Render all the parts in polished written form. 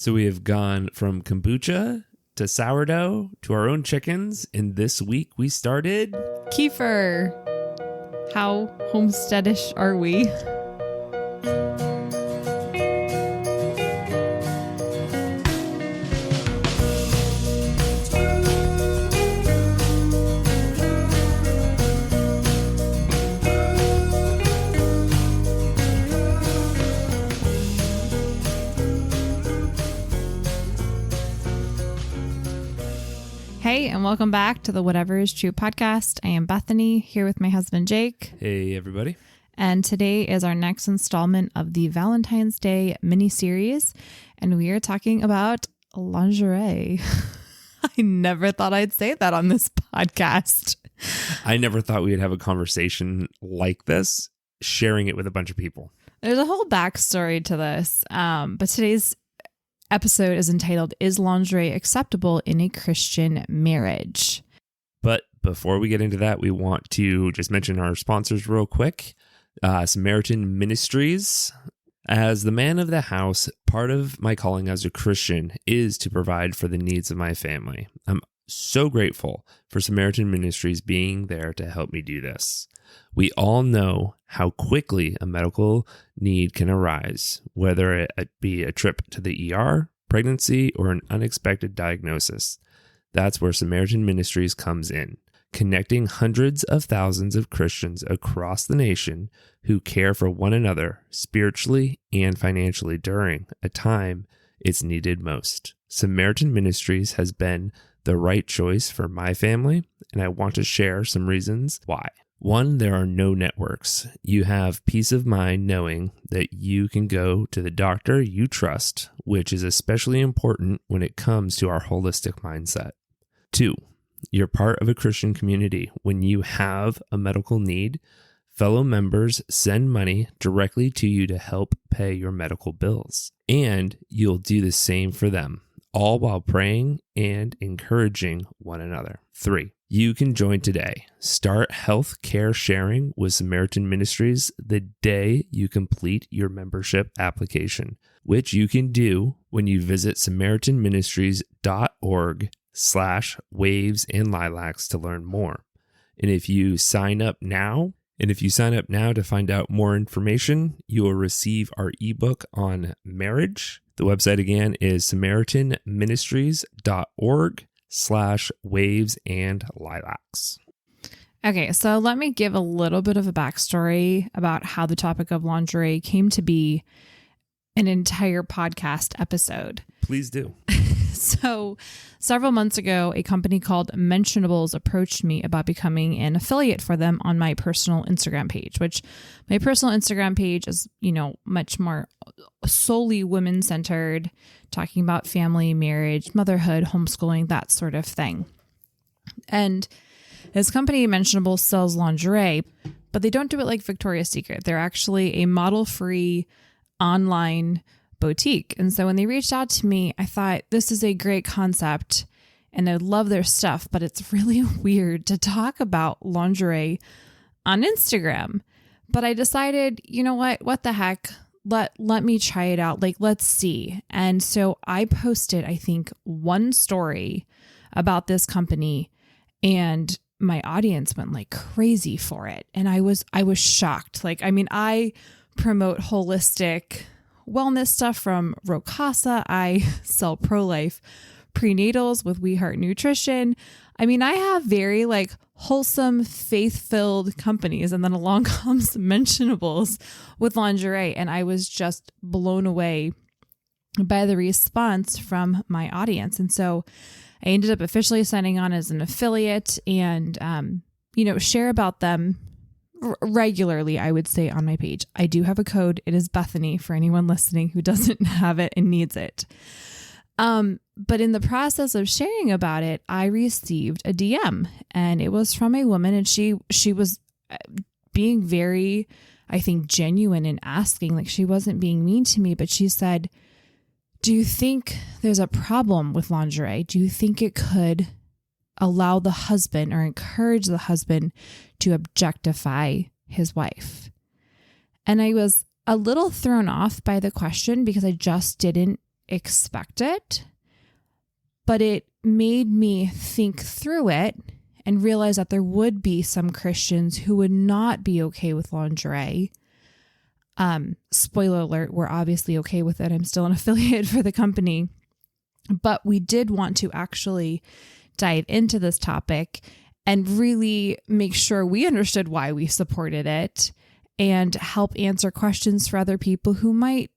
So we have gone from kombucha to sourdough to our own chickens. And this week we started kefir. How homesteadish are we? Hey, and welcome back to the Whatever is True podcast. I am Bethany, here with my husband, Jake. Hey, everybody. And today is our next installment of the Valentine's Day mini-series, and we are talking about lingerie. I never thought I'd say that on this podcast. I never thought we would have a conversation like this, sharing it with a bunch of people. There's a whole backstory to this, but today's episode is entitled, Is Lingerie Acceptable in a Christian Marriage? But before we get into that, we want to just mention our sponsors real quick. Samaritan Ministries. As the man of the house, part of my calling as a Christian is to provide for the needs of my family. I'm so grateful for Samaritan Ministries being there to help me do this. We all know how quickly a medical need can arise, whether it be a trip to the ER, pregnancy, or an unexpected diagnosis. That's where Samaritan Ministries comes in, connecting hundreds of thousands of Christians across the nation who care for one another spiritually and financially during a time it's needed most. Samaritan Ministries has been the right choice for my family, and I want to share some reasons why. One, there are no networks. You have peace of mind knowing that you can go to the doctor you trust, which is especially important when it comes to our holistic mindset. Two, you're part of a Christian community. When you have a medical need, fellow members send money directly to you to help pay your medical bills, and you'll do the same for them, all while praying and encouraging one another. Three, you can join today. Start health care sharing with Samaritan Ministries the day you complete your membership application, which you can do when you visit samaritanministries.org/wavesandlilacs to learn more. And if you sign up now to find out more information, you will receive our ebook on marriage. The website again is samaritanministries.org/wavesandlilacs. Okay, so let me give a little bit of a backstory about how the topic of lingerie came to be an entire podcast episode. Please do. So several months ago, a company called Mentionables approached me about becoming an affiliate for them on my personal Instagram page, which my personal Instagram page is, much more solely women-centered, talking about family, marriage, motherhood, homeschooling, that sort of thing. And this company, Mentionables, sells lingerie, but they don't do it like Victoria's Secret. They're actually a model-free online boutique. And so when they reached out to me, I thought, this is a great concept and I love their stuff, but it's really weird to talk about lingerie on Instagram. But I decided, you know what the heck? Let me try it out. Let's see. And so I posted, I think, one story about this company, and my audience went like crazy for it. And I was shocked. I promote holistic wellness stuff from Rocasa. I sell pro-life prenatals with We Heart Nutrition. I have very wholesome, faith-filled companies. And then along comes Mentionables with lingerie. And I was just blown away by the response from my audience. And so I ended up officially signing on as an affiliate and, share about them regularly, I would say, on my page. I do have a code. It is Bethany for anyone listening who doesn't have it and needs it. But in the process of sharing about it, I received a DM, and it was from a woman, and she was being very, I think, genuine in asking. She wasn't being mean to me, but she said, do you think there's a problem with lingerie? Do you think it could allow the husband or encourage the husband to objectify his wife? And I was a little thrown off by the question because I just didn't expect it, but it made me think through it and realize that there would be some Christians who would not be okay with lingerie. Spoiler alert, we're obviously okay with it. I'm still an affiliate for the company, but we did want to actually dive into this topic and really make sure we understood why we supported it and help answer questions for other people who might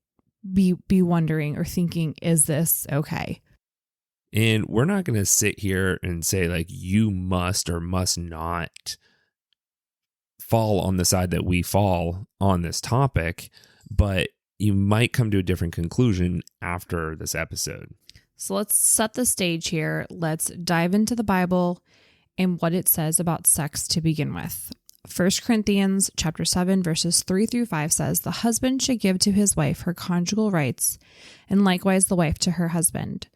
be wondering or thinking, is this okay? And we're not going to sit here and say like you must or must not fall on the side that we fall on this topic, but you might come to a different conclusion after this episode. So let's set the stage here. Let's dive into the Bible and what it says about sex to begin with. 1 Corinthians chapter 7, verses 3 through 5 says, "The husband should give to his wife her conjugal rights, and likewise the wife to her husband.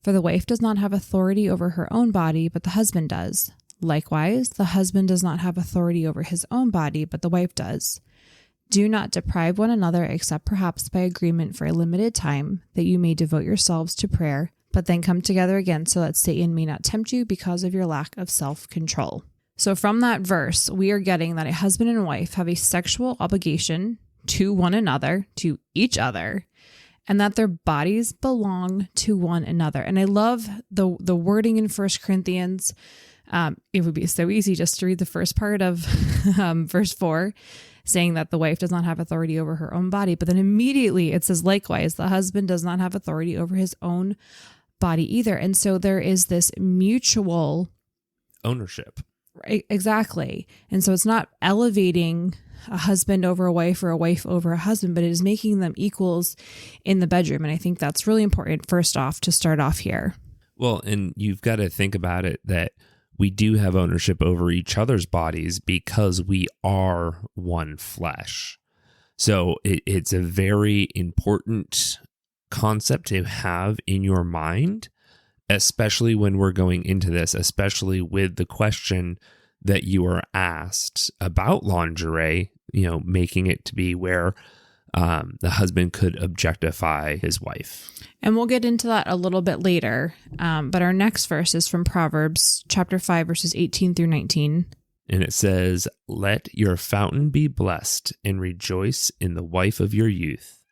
For the wife does not have authority over her own body, but the husband does. Likewise, the husband does not have authority over his own body, but the wife does. Do not deprive one another, except perhaps by agreement for a limited time, that you may devote yourselves to prayer, but then come together again so that Satan may not tempt you because of your lack of self-control." So from that verse, we are getting that a husband and wife have a sexual obligation to one another, to each other, and that their bodies belong to one another. And I love the wording in 1 Corinthians. It would be so easy just to read the first part of verse 4, saying that the wife does not have authority over her own body. But then immediately it says, likewise, the husband does not have authority over his own body either. And so there is this mutual ownership. Right, exactly. And so it's not elevating a husband over a wife or a wife over a husband, but it is making them equals in the bedroom. And I think that's really important, first off, to start off here. Well, and you've got to think about it that we do have ownership over each other's bodies because we are one flesh. So it's a very important concept to have in your mind, especially when we're going into this, especially with the question that you are asked about lingerie, making it to be where the husband could objectify his wife. And we'll get into that a little bit later. But our next verse is from Proverbs chapter 5, verses 18 through 19. And it says, "Let your fountain be blessed and rejoice in the wife of your youth,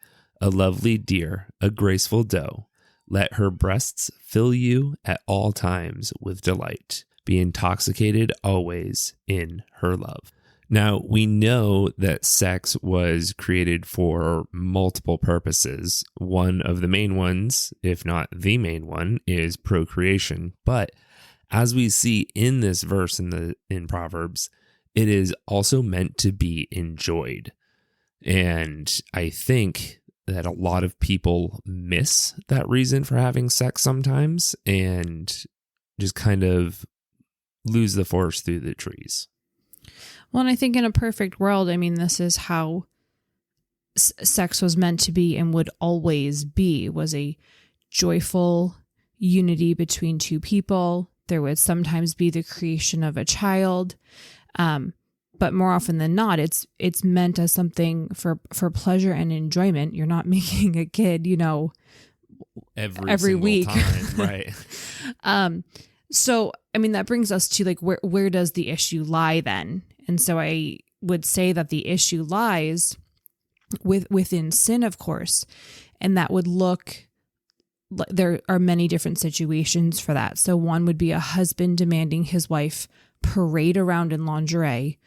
a lovely deer, a graceful doe. Let her breasts fill you at all times with delight. Be intoxicated always in her love." Now, we know that sex was created for multiple purposes. One of the main ones, if not the main one, is procreation. But as we see in this verse in Proverbs, it is also meant to be enjoyed. And I think that a lot of people miss that reason for having sex sometimes and just kind of lose the forest through the trees. Well, and I think in a perfect world, this is how sex was meant to be and would always be, was a joyful unity between two people. There would sometimes be the creation of a child. But more often than not, it's meant as something for pleasure and enjoyment. You're not making a kid, every week. Time, right. So, that brings us to where does the issue lie then? And so I would say that the issue lies within sin, of course, and that would look, there are many different situations for that. So one would be a husband demanding his wife parade around in lingerie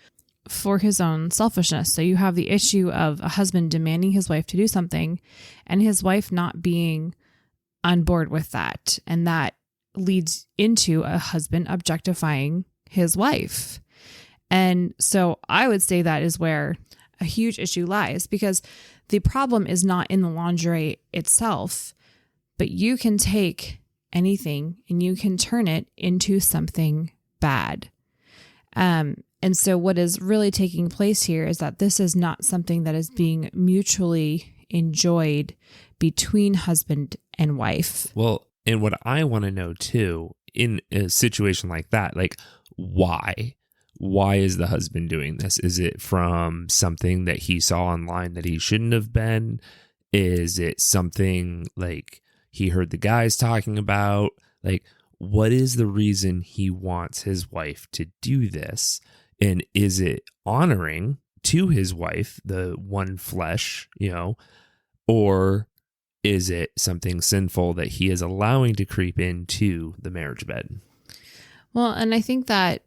for his own selfishness. So you have the issue of a husband demanding his wife to do something and his wife not being on board with that. And that leads into a husband objectifying his wife. And so I would say that is where a huge issue lies, because the problem is not in the lingerie itself, but you can take anything and you can turn it into something bad. And so what is really taking place here is that this is not something that is being mutually enjoyed between husband and wife. Well, and what I want to know too, in a situation like that, why? Why is the husband doing this? Is it from something that he saw online that he shouldn't have been? Is it something he heard the guys talking about. Like, what is the reason he wants his wife to do this? And is it honoring to his wife, the one flesh, or is it something sinful that he is allowing to creep into the marriage bed? Well, and I think that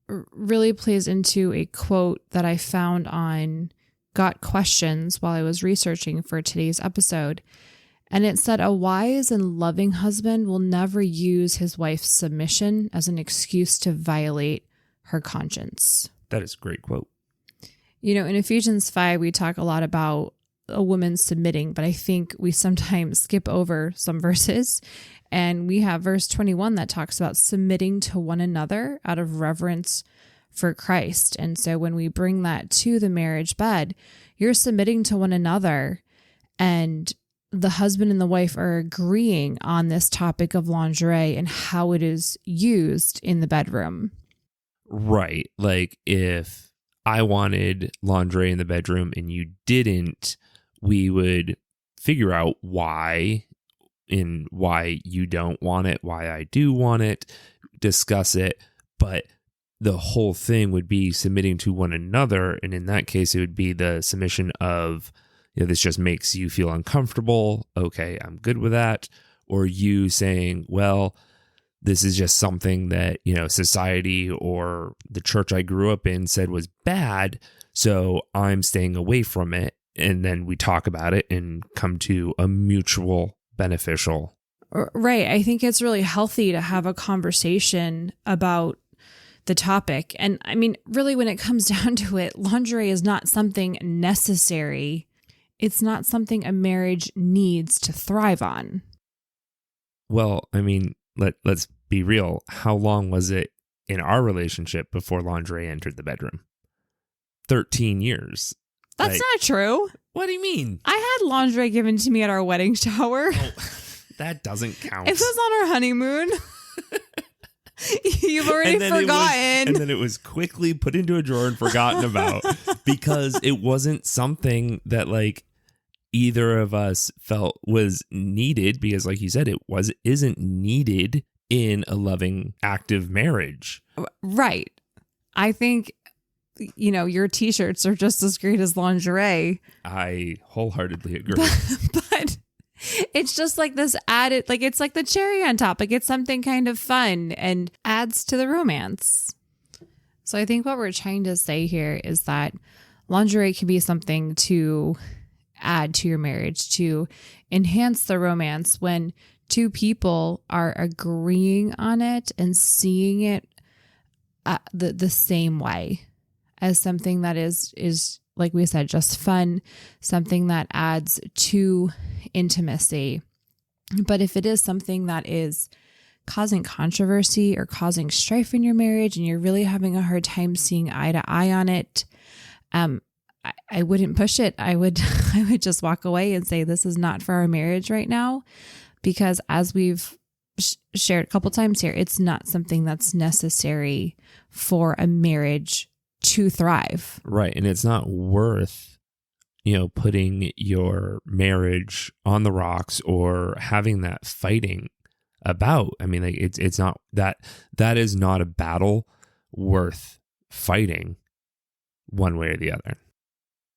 really plays into a quote that I found on Got Questions while I was researching for today's episode. And it said, a wise and loving husband will never use his wife's submission as an excuse to violate her conscience. That is a great quote. In Ephesians 5, we talk a lot about a woman submitting, but I think we sometimes skip over some verses. And we have verse 21 that talks about submitting to one another out of reverence for Christ. And so when we bring that to the marriage bed, you're submitting to one another, and the husband and the wife are agreeing on this topic of lingerie and how it is used in the bedroom. Right. Like, if I wanted lingerie in the bedroom and you didn't, we would figure out why you don't want it, why I do want it, discuss it. But the whole thing would be submitting to one another. And in that case, it would be the submission of, this just makes you feel uncomfortable. Okay, I'm good with that. Or you saying, well, this is just something that, society or the church I grew up in said was bad, so I'm staying away from it. And then we talk about it and come to a mutual beneficial. Right. I think it's really healthy to have a conversation about the topic. And I mean, really, when it comes down to it, lingerie is not something necessary. It's not something a marriage needs to thrive on. Well, I mean, let's be real. How long was it in our relationship before lingerie entered the bedroom? 13 years. That's not true. What do you mean? I had lingerie given to me at our wedding shower. Oh, that doesn't count. It was on our honeymoon. You've already forgotten. And then it was quickly put into a drawer and forgotten about because it wasn't something that either of us felt was needed, because like you said, isn't needed in a loving, active marriage. Right. I think, your t-shirts are just as great as lingerie. I wholeheartedly agree. But it's just like this added, it's like the cherry on top. It's something kind of fun and adds to the romance. So I think what we're trying to say here is that lingerie can be something to add to your marriage, to enhance the romance when two people are agreeing on it and seeing it the same way, as something that is like we said, just fun, something that adds to intimacy. But if it is something that is causing controversy or causing strife in your marriage and you're really having a hard time seeing eye to eye on it, I wouldn't push it. I would just walk away and say, this is not for our marriage right now, because as we've shared a couple times here, it's not something that's necessary for a marriage to thrive. Right. And it's not worth, putting your marriage on the rocks or having that fighting about. I mean, it's not that is not a battle worth fighting one way or the other.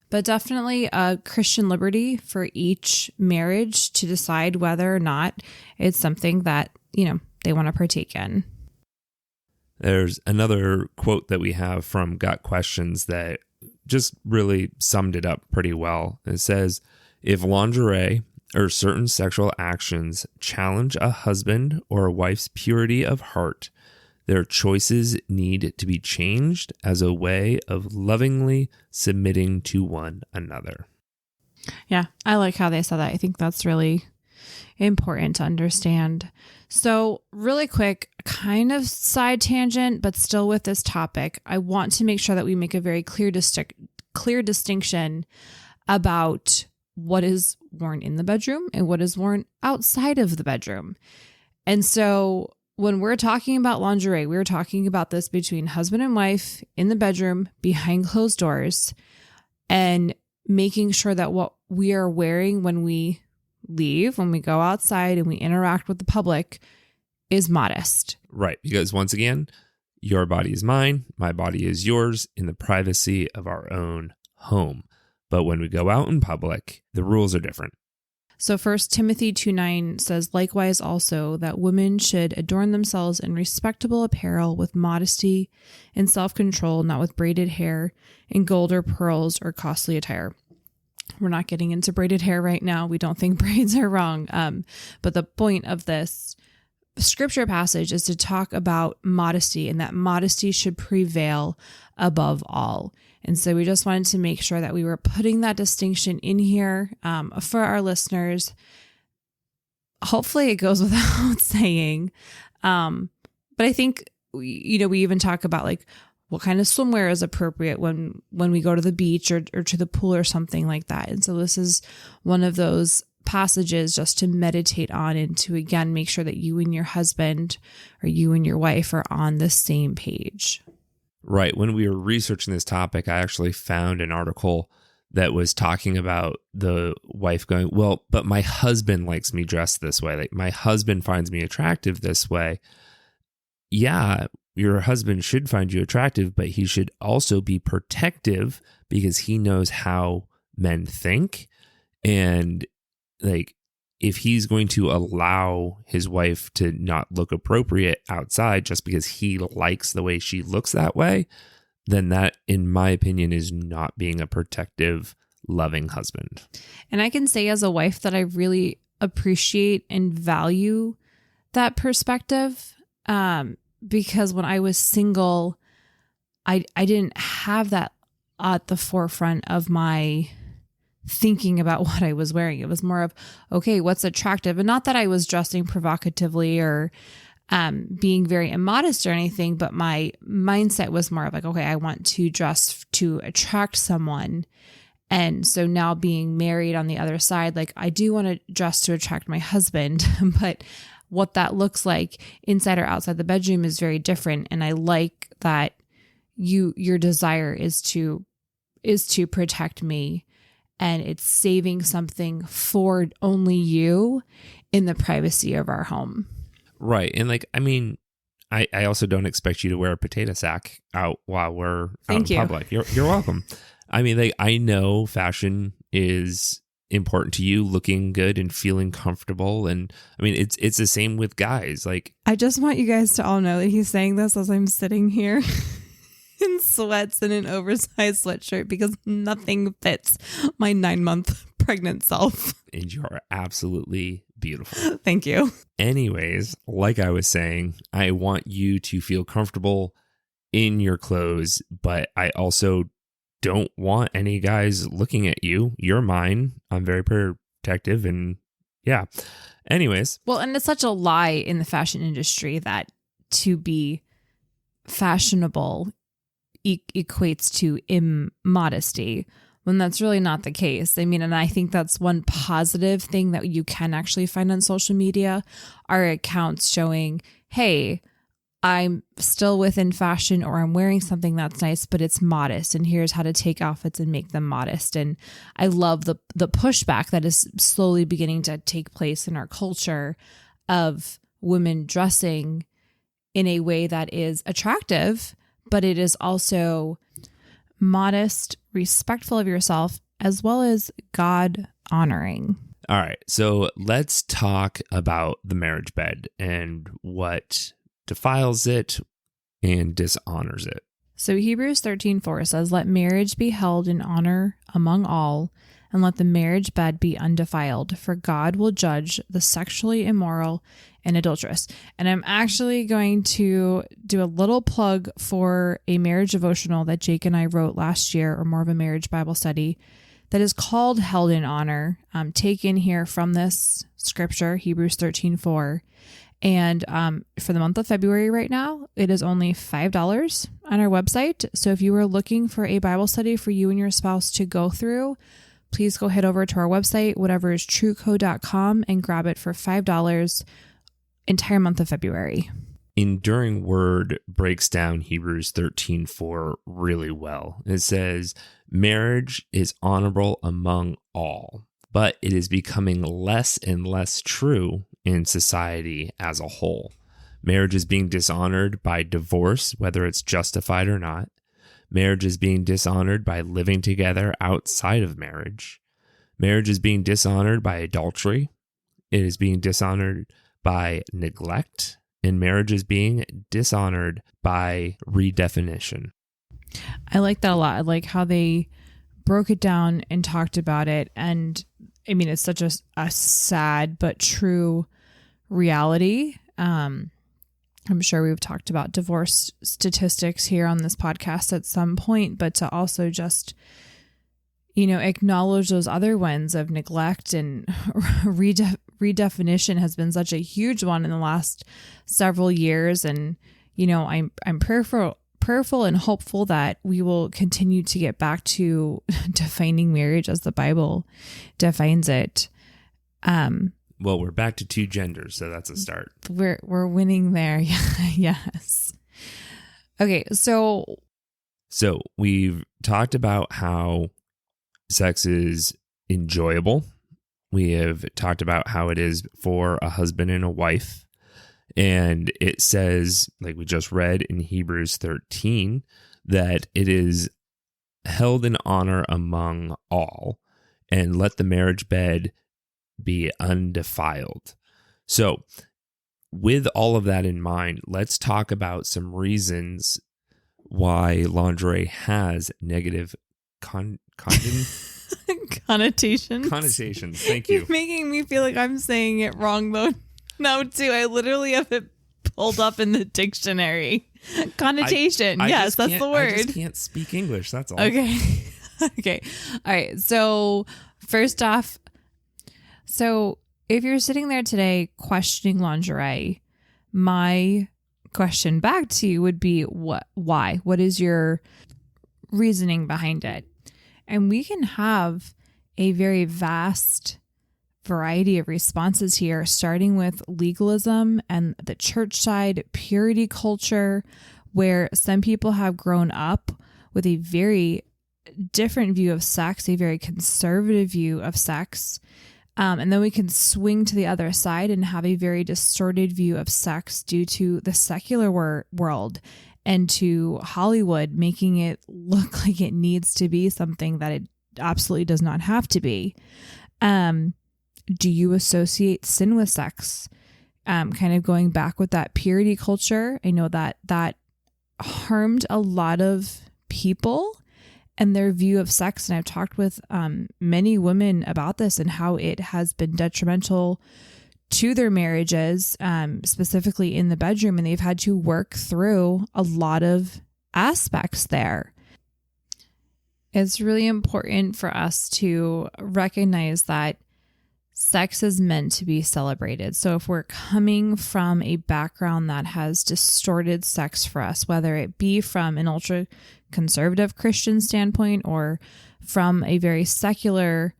But definitely a Christian liberty for each marriage to decide whether or not it's something that, they want to partake in. There's another quote that we have from Got Questions that just really summed it up pretty well. It says, if lingerie or certain sexual actions challenge a husband or a wife's purity of heart, their choices need to be changed as a way of lovingly submitting to one another. Yeah, I like how they said that. I think that's really important to understand. So really quick, kind of side tangent, but still with this topic, I want to make sure that we make a very clear distinction about what is worn in the bedroom and what is worn outside of the bedroom. And so when we're talking about lingerie, we're talking about this between husband and wife in the bedroom behind closed doors, and making sure that what we are wearing when we leave, when we go outside and we interact with the public, is modest. Right. Because once again, your body is mine, my body is yours in the privacy of our own home. But when we go out in public, the rules are different. So 1 Timothy 2:9 says, likewise also, that women should adorn themselves in respectable apparel with modesty and self-control, not with braided hair and gold or pearls or costly attire. We're not getting into braided hair right now. We don't think braids are wrong. But the point of this scripture passage is to talk about modesty, and that modesty should prevail above all. And so we just wanted to make sure that we were putting that distinction in here for our listeners. Hopefully it goes without saying. But I think, we even talk about like what kind of swimwear is appropriate when we go to the beach or to the pool or something like that. And so this is one of those passages just to meditate on and to, again, make sure that you and your husband or you and your wife are on the same page. Right. When we were researching this topic, I actually found an article that was talking about the wife going, well, but my husband likes me dressed this way. Like, my husband finds me attractive this way. Yeah, your husband should find you attractive, but he should also be protective because he knows how men think. And like, if he's going to allow his wife to not look appropriate outside just because he likes the way she looks that way, then that, in my opinion, is not being a protective, loving husband. And I can say as a wife that I really appreciate and value that perspective, because when I was single, I didn't have that at the forefront of my thinking about what I was wearing. It was more of, okay, what's attractive? And not that I was dressing provocatively or being very immodest or anything, but my mindset was more of like, okay, I want to dress to attract someone. And so now being married on the other side, like, I do want to dress to attract my husband, but what that looks like inside or outside the bedroom is very different. And I like that your desire is to protect me, and it's saving something for only you in the privacy of our home. Right. And like, I mean, I also don't expect you to wear a potato sack out while we're out in public. You're welcome. I mean, like, I know fashion is important to you, looking good and feeling comfortable. And I mean, it's the same with guys. Like, I just want you guys to all know that he's saying this as I'm sitting here in sweats and an oversized sweatshirt because nothing fits my 9-month pregnant self. And you are absolutely beautiful. Thank you. Anyways, like I was saying, I want you to feel comfortable in your clothes, but I also don't want any guys looking at you. You're mine. I'm very protective, and yeah. Anyways. Well, and it's such a lie in the fashion industry that to be fashionable equates to immodesty, when that's really not the case. I mean, and I think that's one positive thing that you can actually find on social media are accounts showing, hey, I'm still within fashion, or I'm wearing something that's nice, but it's modest, and here's how to take outfits and make them modest. And I love the pushback that is slowly beginning to take place in our culture of women dressing in a way that is attractive, but it is also modest, respectful of yourself, as well as God honoring. All right. So let's talk about the marriage bed and what defiles it and dishonors it. So Hebrews 13:4 says, let marriage be held in honor among all, and let the marriage bed be undefiled, for God will judge the sexually immoral and adulterous. And I'm actually going to do a little plug for a marriage devotional that Jake and I wrote last year, or more of a marriage Bible study, that is called Held in Honor, taken here from this scripture, Hebrews 13:4. And for the month of February right now, it is only $5 on our website. So if you are looking for a Bible study for you and your spouse to go through, please go head over to our website, whateveristrueco.com, and grab it for $5 entire month of February. Enduring Word breaks down Hebrews 13:4 really well. It says, marriage is honorable among all. but it is becoming less and less true in society as a whole. Marriage is being dishonored by divorce, whether it's justified or not. Marriage is being dishonored by living together outside of marriage. Marriage is being dishonored by adultery. It is being dishonored by neglect. And marriage is being dishonored by redefinition. I like that a lot. I like how they broke it down and talked about it. And I mean, it's such a sad but true reality. I'm sure we've talked about divorce statistics here on this podcast at some point, but to also just, acknowledge those other ones of neglect and redefinition has been such a huge one in the last several years. And, I'm prayerful and hopeful that we will continue to get back to defining marriage as the Bible defines it. Well, we're back to 2 genders, so that's a start. We're winning there. Yes. Okay, so we've talked about how sex is enjoyable. We have talked about how it is for a husband and a wife. And it says, like we just read in Hebrews 13, that it is held in honor among all, and let the marriage bed be undefiled. So with all of that in mind, let's talk about some reasons why lingerie has negative connotations. Thank you. You're making me feel like I'm saying it wrong though. No, too. I literally have it pulled up in the dictionary. Connotation. Yes, that's the word. I just can't speak English. That's all. Okay. Okay. All right. So first off, if you're sitting there today questioning lingerie, my question back to you would be, why? What is your reasoning behind it? And we can have a very vast variety of responses here, starting with legalism and the church side, purity culture, where some people have grown up with a very different view of sex, a very conservative view of sex. And then we can swing to the other side and have a very distorted view of sex due to the secular world and to Hollywood making it look like it needs to be something that it absolutely does not have to be. Do you associate sin with sex? Kind of going back with that purity culture. I know that harmed a lot of people and their view of sex. And I've talked with many women about this and how it has been detrimental to their marriages, specifically in the bedroom. And they've had to work through a lot of aspects there. It's really important for us to recognize that sex is meant to be celebrated. So if we're coming from a background that has distorted sex for us, whether it be from an ultra conservative Christian standpoint or from a very secular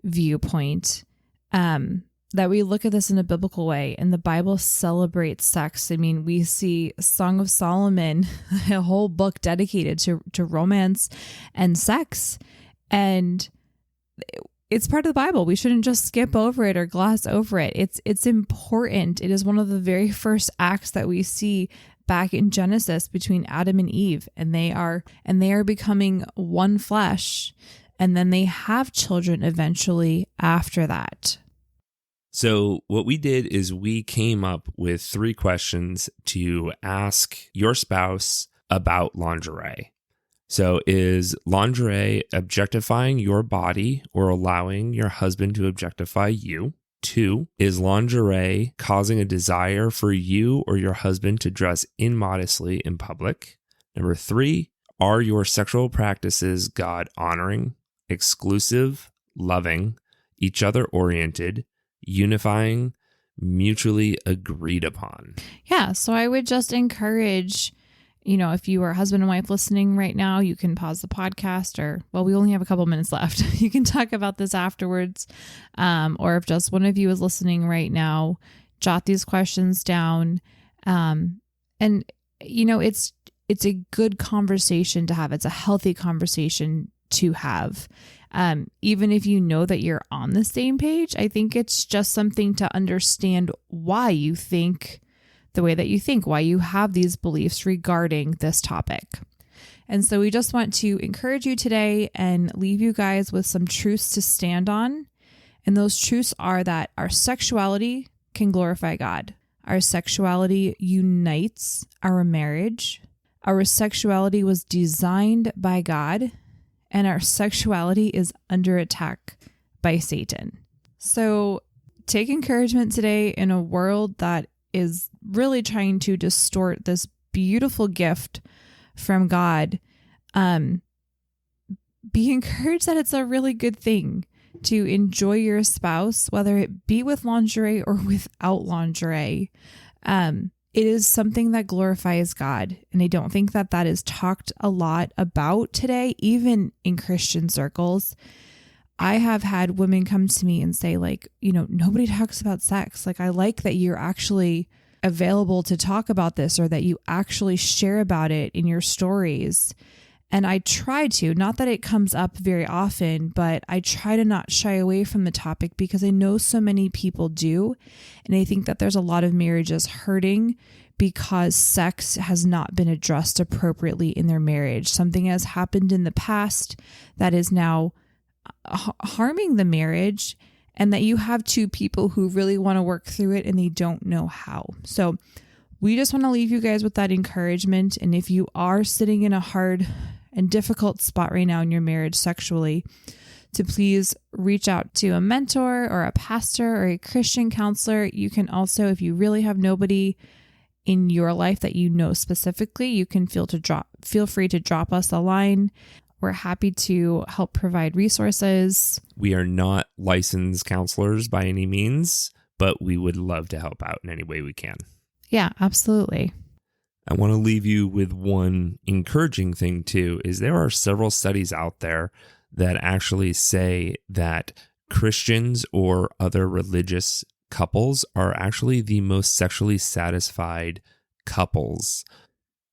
viewpoint, that we look at this in a biblical way, and the Bible celebrates sex. I mean, we see Song of Solomon, a whole book dedicated to romance and sex, and it's part of the Bible. We shouldn't just skip over it or gloss over it. It's important. It is one of the very first acts that we see back in Genesis between Adam and Eve, and they are becoming one flesh, and then they have children eventually after that. So what we did is we came up with 3 questions to ask your spouse about lingerie. So is lingerie objectifying your body or allowing your husband to objectify you? 2, is lingerie causing a desire for you or your husband to dress immodestly in public? Number 3, are your sexual practices God-honoring, exclusive, loving, each other oriented, unifying, mutually agreed upon? Yeah, so I would just encourage, if you are husband and wife listening right now, you can pause the podcast we only have a couple minutes left. You can talk about this afterwards. Or if just one of you is listening right now, jot these questions down. It's a good conversation to have. It's a healthy conversation to have. Even if you know that you're on the same page, I think it's just something to understand why you think the way that you think, why you have these beliefs regarding this topic. And so we just want to encourage you today and leave you guys with some truths to stand on. And those truths are that our sexuality can glorify God. Our sexuality unites our marriage. Our sexuality was designed by God, and our sexuality is under attack by Satan. So take encouragement today in a world that is really trying to distort this beautiful gift from God. Be encouraged that it's a really good thing to enjoy your spouse, whether it be with lingerie or without lingerie. It is something that glorifies God. And I don't think that that is talked a lot about today, even in Christian circles. I have had women come to me and say, like, nobody talks about sex. Like, I like that you're actually available to talk about this, or that you actually share about it in your stories. And I try to, not that it comes up very often, but I try to not shy away from the topic because I know so many people do. And I think that there's a lot of marriages hurting because sex has not been addressed appropriately in their marriage. Something has happened in the past that is now harming the marriage, and that you have two people who really want to work through it and they don't know how. So we just want to leave you guys with that encouragement. And if you are sitting in a hard and difficult spot right now in your marriage sexually, to please reach out to a mentor or a pastor or a Christian counselor. You can also, if you really have nobody in your life that you know specifically, you can feel free to drop us a line. We're happy to help provide resources. We are not licensed counselors by any means, but we would love to help out in any way we can. Yeah, absolutely. I want to leave you with one encouraging thing too, is there are several studies out there that actually say that Christians or other religious couples are actually the most sexually satisfied couples.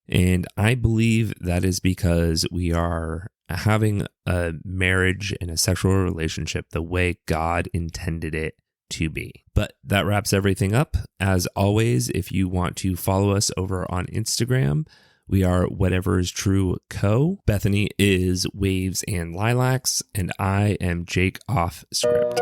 And I believe that is because we are having a marriage and a sexual relationship the way God intended it to be. But that wraps everything up. As always, if you want to follow us over on Instagram, we are Whatever Is True Co. Bethany is Waves and Lilacs, and I am Jake off script.